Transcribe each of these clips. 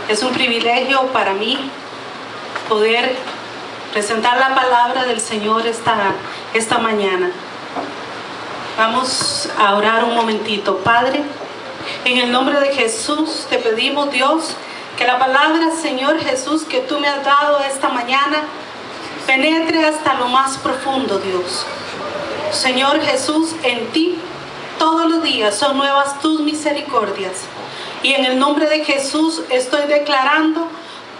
Es un privilegio para mí poder presentar la palabra del Señor esta mañana. Vamos a orar un momentito. Padre, en el nombre de Jesús te pedimos, Dios, que la palabra, Señor Jesús, que tú me has dado esta mañana, penetre hasta lo más profundo, Dios. Señor Jesús, en ti todos los días son nuevas tus misericordias. Y en el nombre de Jesús estoy declarando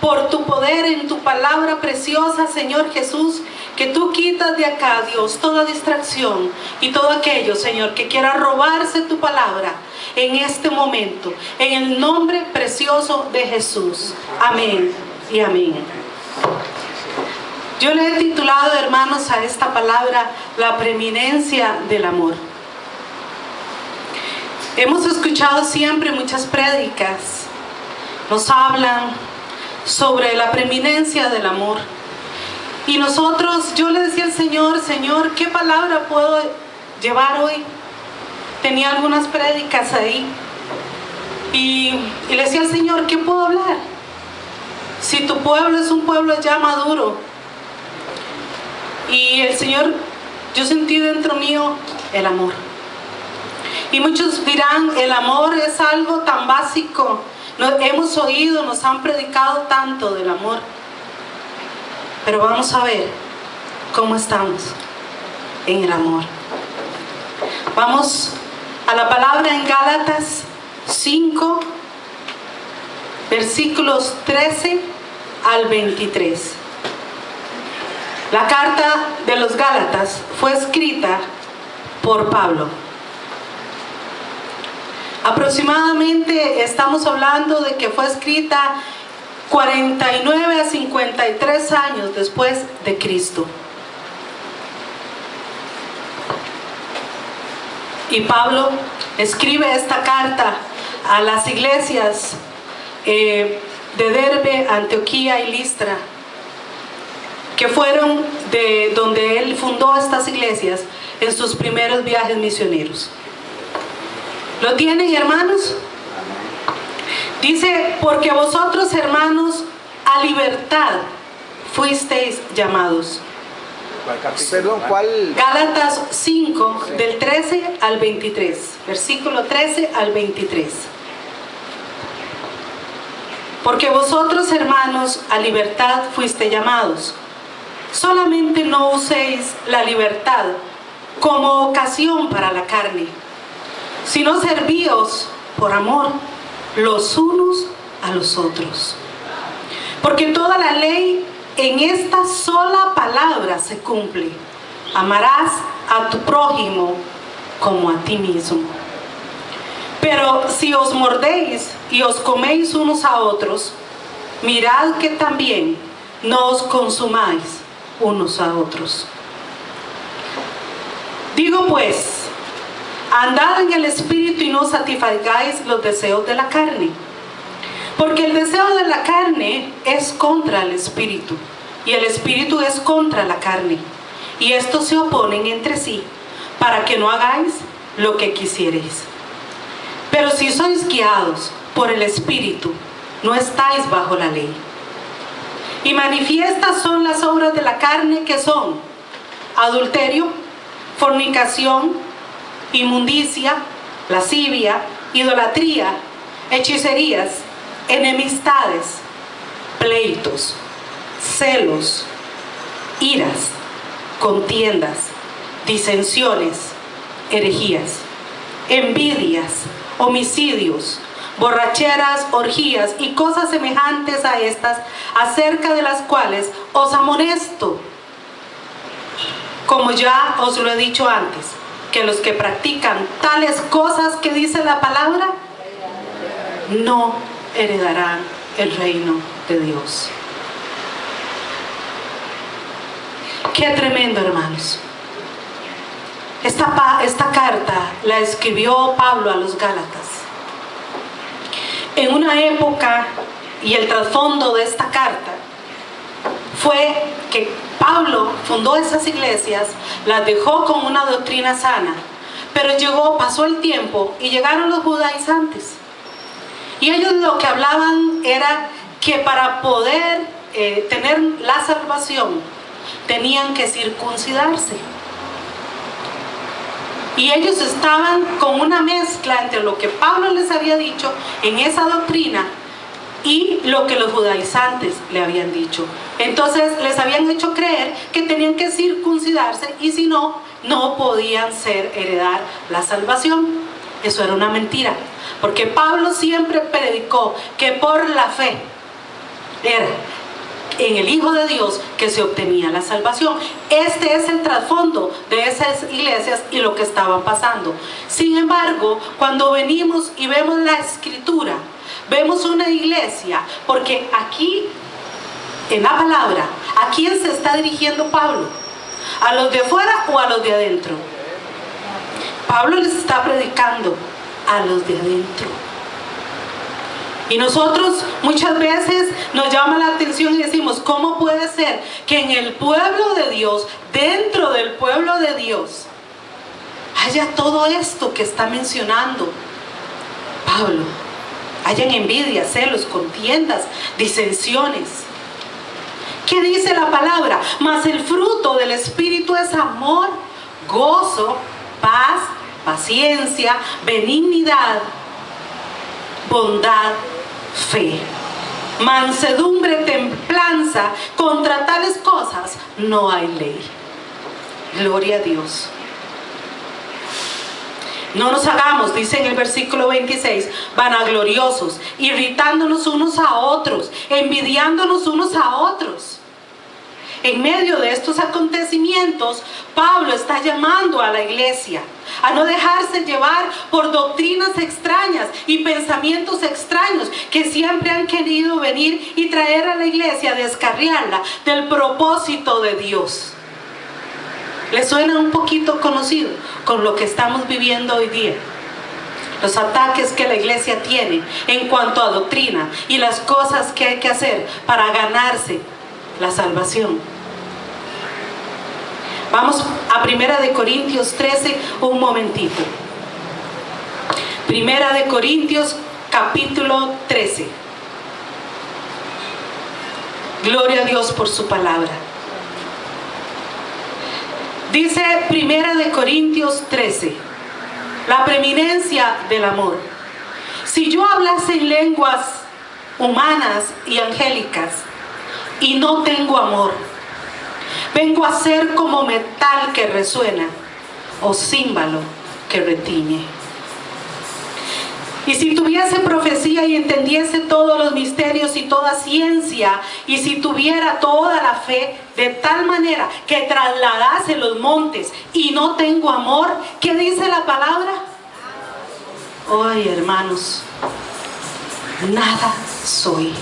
por tu poder en tu palabra preciosa, Señor Jesús, que tú quitas de acá, Dios, toda distracción y todo aquello, Señor, que quiera robarse tu palabra en este momento. En el nombre precioso de Jesús. Amén y amén. Yo le he titulado, hermanos, a esta palabra, la preeminencia del amor. Hemos escuchado siempre muchas prédicas, nos hablan sobre la preeminencia del amor. Y nosotros, yo le decía al Señor, Señor, ¿qué palabra puedo llevar hoy? Tenía algunas prédicas ahí. Y le decía al Señor, ¿qué puedo hablar? Si tu pueblo es un pueblo ya maduro. Y el Señor, yo sentí dentro mío el amor. Y muchos dirán, el amor es algo tan básico. Hemos oído, nos han predicado tanto del amor. Pero vamos a ver cómo estamos en el amor. Vamos a la palabra en Gálatas 5, versículos 13 al 23. La carta de los Gálatas fue escrita por Pablo. Aproximadamente estamos hablando de que fue escrita 49 a 53 años después de Cristo. Y Pablo escribe esta carta a las iglesias de Derbe, Antioquía y Listra, que fueron de donde él fundó estas iglesias en sus primeros viajes misioneros. ¿Lo tienen, hermanos? Dice, porque vosotros, hermanos, a libertad fuisteis llamados. Perdón, ¿cuál? Gálatas 5, del 13 al 23. Versículo 13 al 23. Porque vosotros, hermanos, a libertad fuisteis llamados. Solamente no uséis la libertad como ocasión para la carne, sino servíos por amor los unos a los otros. Porque toda la ley en esta sola palabra se cumple: amarás a tu prójimo como a ti mismo. Pero si os mordéis y os coméis unos a otros, mirad que también no os consumáis unos a otros. Digo pues, andad en el Espíritu y no satisfagáis los deseos de la carne. Porque el deseo de la carne es contra el Espíritu, y el Espíritu es contra la carne. Y estos se oponen entre sí, para que no hagáis lo que quisierais. Pero si sois guiados por el Espíritu, no estáis bajo la ley. Y manifiestas son las obras de la carne, que son adulterio, fornicación, inmundicia, lascivia, idolatría, hechicerías, enemistades, pleitos, celos, iras, contiendas, disensiones, herejías, envidias, homicidios, borracheras, orgías y cosas semejantes a estas, acerca de las cuales os amonesto, como ya os lo he dicho antes, que los que practican tales cosas que dice la palabra no heredarán el reino de Dios. Qué tremendo, hermanos. Esta carta la escribió Pablo a los Gálatas en una época, y el trasfondo de esta carta fue que Pablo fundó esas iglesias, las dejó con una doctrina sana, pero pasó el tiempo y llegaron los judaizantes. Y ellos lo que hablaban era que para poder tener la salvación tenían que circuncidarse. Y ellos estaban con una mezcla entre lo que Pablo les había dicho en esa doctrina y lo que los judaizantes le habían dicho. Entonces les habían hecho creer que tenían que circuncidarse y si no, no podían heredar la salvación. Eso era una mentira, porque Pablo siempre predicó que por la fe era en el Hijo de Dios que se obtenía la salvación. Este es el trasfondo de esas iglesias y lo que estaban pasando. Sin embargo, cuando venimos y vemos la Escritura, vemos una iglesia, porque aquí en la palabra, ¿a quién se está dirigiendo Pablo? ¿A los de afuera o a los de adentro? Pablo les está predicando a los de adentro. Y nosotros muchas veces nos llama la atención y decimos, ¿cómo puede ser que en el pueblo de Dios, dentro del pueblo de Dios, haya todo esto que está mencionando Pablo? Hayan envidias, celos, contiendas, disensiones. ¿Qué dice la palabra? Mas el fruto del Espíritu es amor, gozo, paz, paciencia, benignidad, bondad, fe, mansedumbre, templanza. Contra tales cosas no hay ley. Gloria a Dios. No nos hagamos, dice en el versículo 26, vanagloriosos, irritándonos unos a otros, envidiándonos unos a otros. En medio de estos acontecimientos, Pablo está llamando a la iglesia a no dejarse llevar por doctrinas extrañas y pensamientos extraños que siempre han querido venir y traer a la iglesia, descarriarla del propósito de Dios. ¿Les suena un poquito conocido con lo que estamos viviendo hoy día? Los ataques que la iglesia tiene en cuanto a doctrina y las cosas que hay que hacer para ganarse la salvación. Vamos a 1 Corintios 13 un momentito. 1 Corintios capítulo 13. Gloria a Dios por su palabra. Dice 1 Corintios 13, la preeminencia del amor. Si yo hablase en lenguas humanas y angélicas y no tengo amor, vengo a ser como metal que resuena o címbalo que retiñe. Y si tuviese profecía y entendiese todos los misterios y toda ciencia, y si tuviera toda la fe de tal manera que trasladase los montes y no tengo amor, ¿qué dice la palabra? Ay, hermanos, nada soy.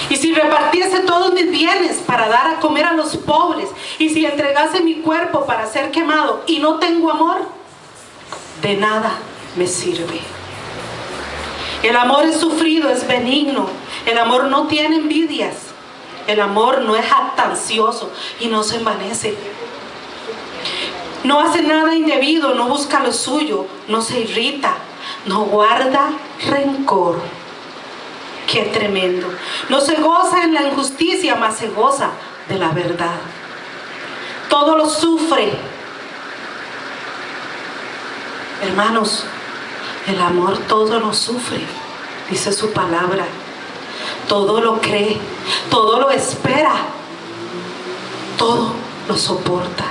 Y si repartiese todos mis bienes para dar a comer a los pobres, y si entregase mi cuerpo para ser quemado y no tengo amor, de nada me sirve. El amor es sufrido, es benigno. El amor no tiene envidias. El amor no es jactancioso y no se envanece. No hace nada indebido, no busca lo suyo, no se irrita, no guarda rencor. Qué tremendo. No se goza en la injusticia, mas se goza de la verdad. Todo lo sufre. Hermanos, el amor todo lo sufre, dice su palabra. Todo lo cree, todo lo espera, todo lo soporta.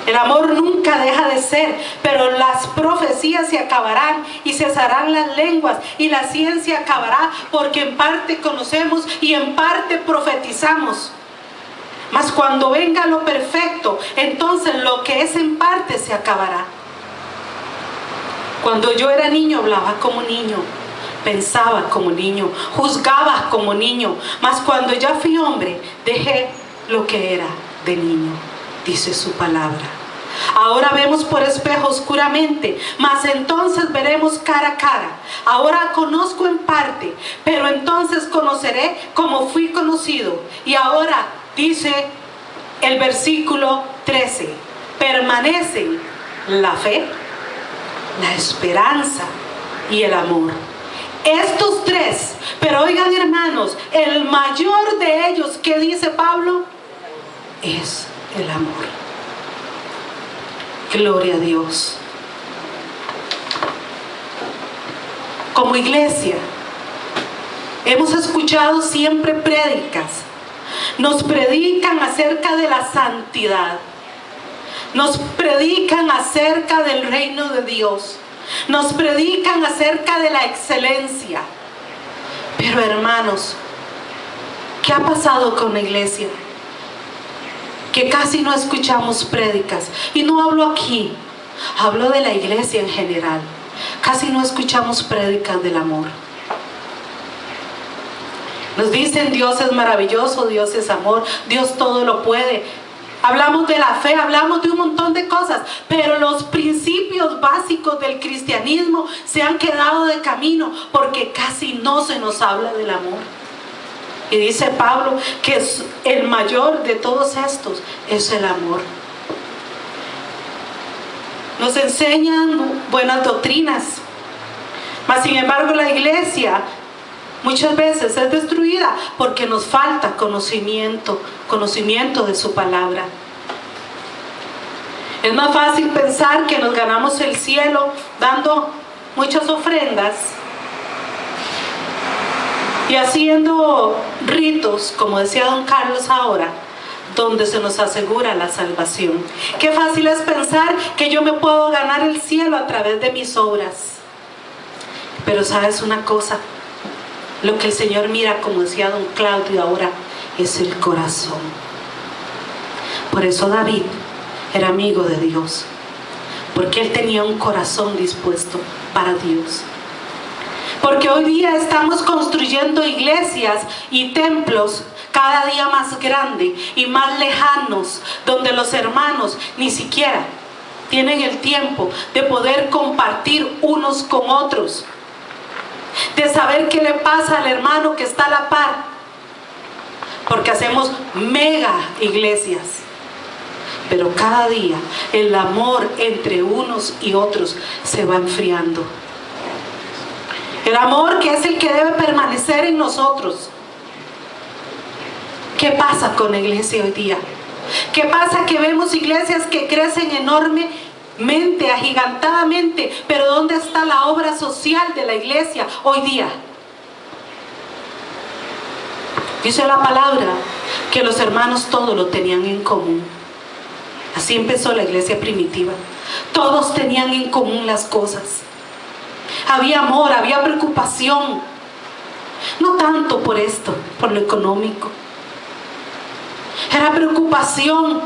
El amor nunca deja de ser, pero las profecías se acabarán y cesarán las lenguas y la ciencia acabará, porque en parte conocemos y en parte profetizamos. Mas cuando venga lo perfecto, entonces lo que es en parte se acabará. Cuando yo era niño hablaba como niño, pensaba como niño, juzgaba como niño, mas cuando ya fui hombre dejé lo que era de niño, dice su palabra. Ahora vemos por espejo oscuramente, mas entonces veremos cara a cara. Ahora conozco en parte, pero entonces conoceré como fui conocido. Y ahora dice el versículo 13, permanecen la fe, la esperanza y el amor. Estos tres, pero oigan hermanos, el mayor de ellos, ¿qué dice Pablo? Es el amor. Gloria a Dios. Como iglesia, hemos escuchado siempre prédicas. Nos predican acerca de la santidad. Nos predican acerca del reino de Dios. Nos predican acerca de la excelencia. Pero hermanos, ¿qué ha pasado con la iglesia? Que casi no escuchamos prédicas. Y no hablo aquí, hablo de la iglesia en general. Casi no escuchamos prédicas del amor. Nos dicen Dios es maravilloso, Dios es amor, Dios todo lo puede. Hablamos de la fe, hablamos de un montón de cosas, pero los principios básicos del cristianismo se han quedado de camino porque casi no se nos habla del amor. Y dice Pablo que el mayor de todos estos es el amor. Nos enseñan buenas doctrinas, mas sin embargo la iglesia muchas veces es destruida porque nos falta conocimiento de su palabra. Es más fácil pensar que nos ganamos el cielo dando muchas ofrendas y haciendo ritos, como decía don Carlos ahora, donde se nos asegura la salvación. Qué fácil es pensar que yo me puedo ganar el cielo a través de mis obras. Pero sabes una cosa, lo que el Señor mira, como decía don Claudio ahora, es el corazón. Por eso David era amigo de Dios, porque él tenía un corazón dispuesto para Dios. Porque hoy día estamos construyendo iglesias y templos cada día más grandes y más lejanos, donde los hermanos ni siquiera tienen el tiempo de poder compartir unos con otros, de saber qué le pasa al hermano que está a la par, porque hacemos mega iglesias. Pero cada día el amor entre unos y otros se va enfriando. El amor que es el que debe permanecer en nosotros. ¿Qué pasa con la iglesia hoy día? ¿Qué pasa que vemos iglesias que crecen enormemente, agigantadamente? Pero ¿dónde está la obra social de la iglesia hoy día? Dice la palabra que los hermanos todo lo tenían en común. Así empezó la iglesia primitiva. Todos tenían en común las cosas. Había amor, había preocupación. No tanto por esto, por lo económico. Era preocupación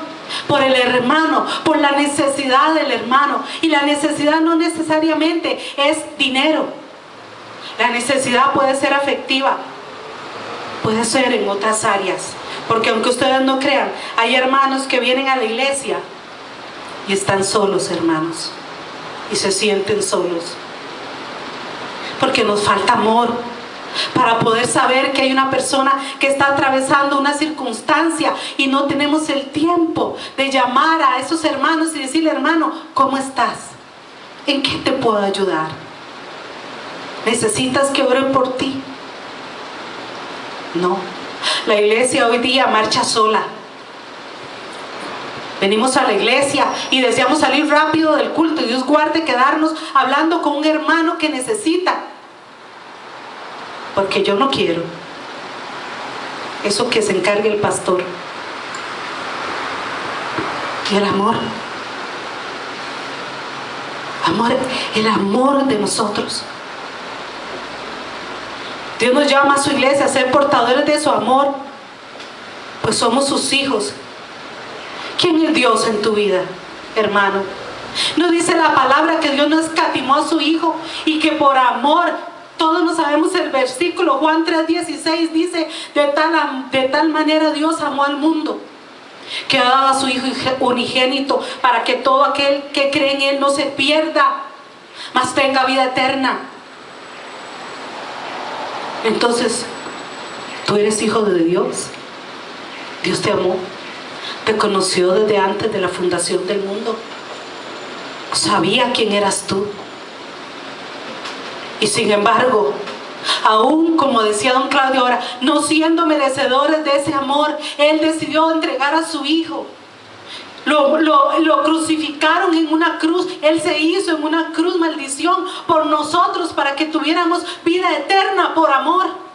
por el hermano, por la necesidad del hermano. Y la necesidad no necesariamente es dinero. La necesidad puede ser afectiva, puede ser en otras áreas. Porque aunque ustedes no crean, hay hermanos que vienen a la iglesia y están solos, hermanos, y se sienten solos. Porque nos falta amor para poder saber que hay una persona que está atravesando una circunstancia y no tenemos el tiempo de llamar a esos hermanos y decirle: hermano, ¿cómo estás? ¿En qué te puedo ayudar? ¿Necesitas que ore por ti? No, la iglesia hoy día marcha sola. Venimos a la iglesia y deseamos salir rápido del culto, y Dios guarde quedarnos hablando con un hermano que necesita. Porque yo no quiero. Eso que se encargue el pastor. Y el amor. El amor de nosotros. Dios nos llama a su iglesia a ser portadores de su amor, pues somos sus hijos. ¿Quién es Dios en tu vida, hermano? ¿No dice la palabra que Dios no escatimó a su hijo y que por amor? Todos no sabemos el versículo, Juan 3:16 dice: de tal manera Dios amó al mundo, que ha dado a su Hijo unigénito, para que todo aquel que cree en Él no se pierda, mas tenga vida eterna. Entonces, tú eres hijo de Dios. Dios te amó, te conoció desde antes de la fundación del mundo, sabía quién eras tú. Y sin embargo, Aún, como decía don Claudio ahora, no siendo merecedores de ese amor, Él decidió entregar a su Hijo. Lo crucificaron en una cruz. Él se hizo en una cruz maldición por nosotros para que tuviéramos vida eterna por amor.